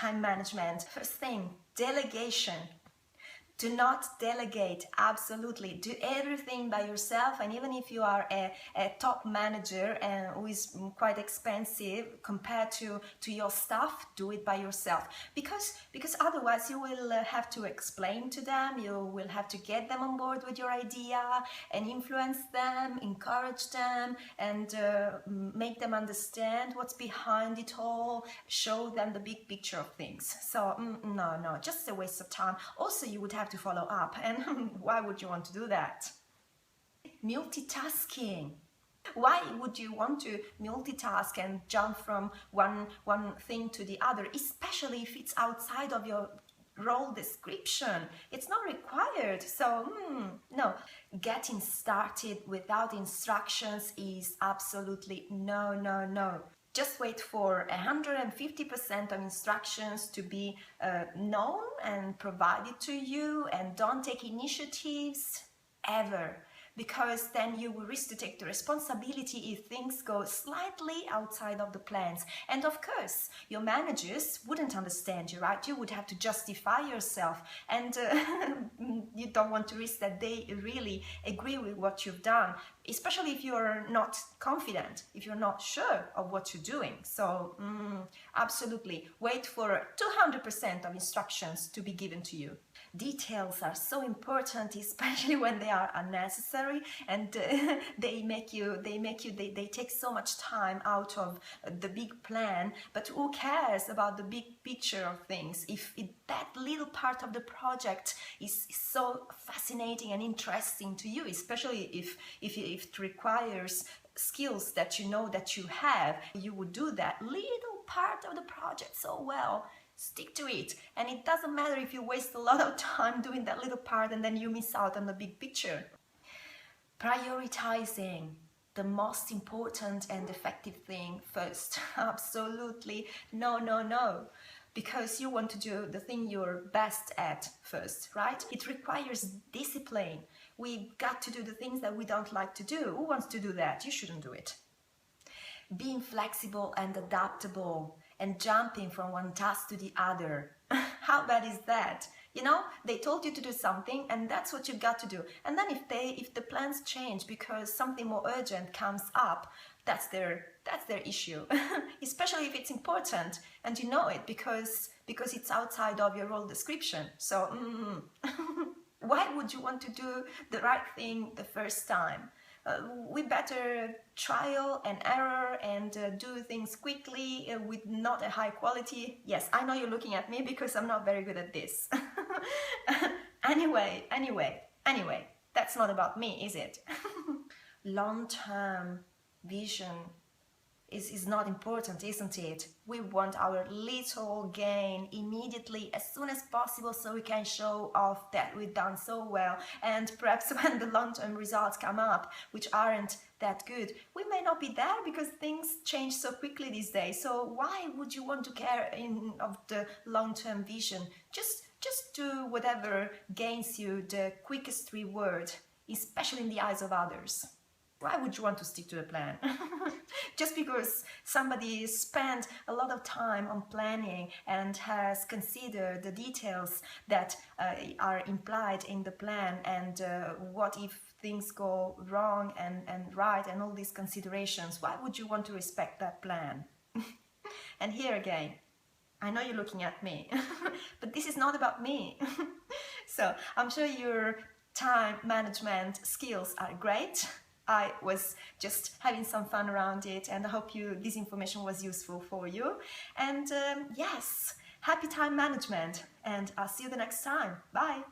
time management. First thing, delegation. Do not delegate, absolutely. Do everything by yourself, and even if you are a top manager who is quite expensive compared to your staff, do it by yourself. Because otherwise you will have to explain to them, you will have to get them on board with your idea and influence them, encourage them, and make them understand what's behind it all, show them the big picture of things. So no, just a waste of time. Also, you would have to follow up, and why would you want to do that? Multitasking. Why would you want to multitask and jump from one thing to the other, especially if it's outside of your role description? It's not required. So no. Getting started without instructions is absolutely no. Just wait for 150% of instructions to be known and provided to you, and don't take initiatives ever, because then you will risk to take the responsibility if things go slightly outside of the plans. And of course, your managers wouldn't understand you, right? You would have to justify yourself, and you don't want to risk that they really agree with what you've done, especially if you're not confident, if you're not sure of what you're doing. So absolutely, wait for 200% of instructions to be given to you. Details are so important, especially when they are unnecessary, and they take so much time out of the big plan. But who cares about the big picture of things if that little part of the project is so fascinating and interesting to you, especially if it requires skills that you know that you have. You would do that little part of the project so well. Stick to it, and it doesn't matter if you waste a lot of time doing that little part and then you miss out on the big picture. Prioritizing, the most important and effective thing first. Absolutely no, because you want to do the thing you're best at first, right? It requires discipline. We got to do the things that we don't like to do. Who wants to do that? You shouldn't do it. Being flexible and adaptable, and jumping from one task to the other. How bad is that? You know, they told you to do something, and that's what you got to do. And then if the plans change because something more urgent comes up, that's their issue. Especially if it's important and you know it because it's outside of your role description. So why would you want to do the right thing the first time? We better trial and error and do things quickly with not a high quality. Yes, I know you're looking at me because I'm not very good at this. Anyway, that's not about me, is it? Long-term vision is not important, isn't it? We want our little gain immediately, as soon as possible, so we can show off that we've done so well. And perhaps when the long-term results come up, which aren't that good, we may not be there because things change so quickly these days. So why would you want to care of the long-term vision? Just do whatever gains you the quickest reward, especially in the eyes of others. Why would you want to stick to a plan? Just because somebody spent a lot of time on planning and has considered the details that are implied in the plan, and what if things go wrong and right, and all these considerations, why would you want to respect that plan? And here again, I know you're looking at me, but this is not about me. So I'm sure your time management skills are great. I was just having some fun around it, and I hope this information was useful for you. And yes, happy time management, and I'll see you the next time. Bye!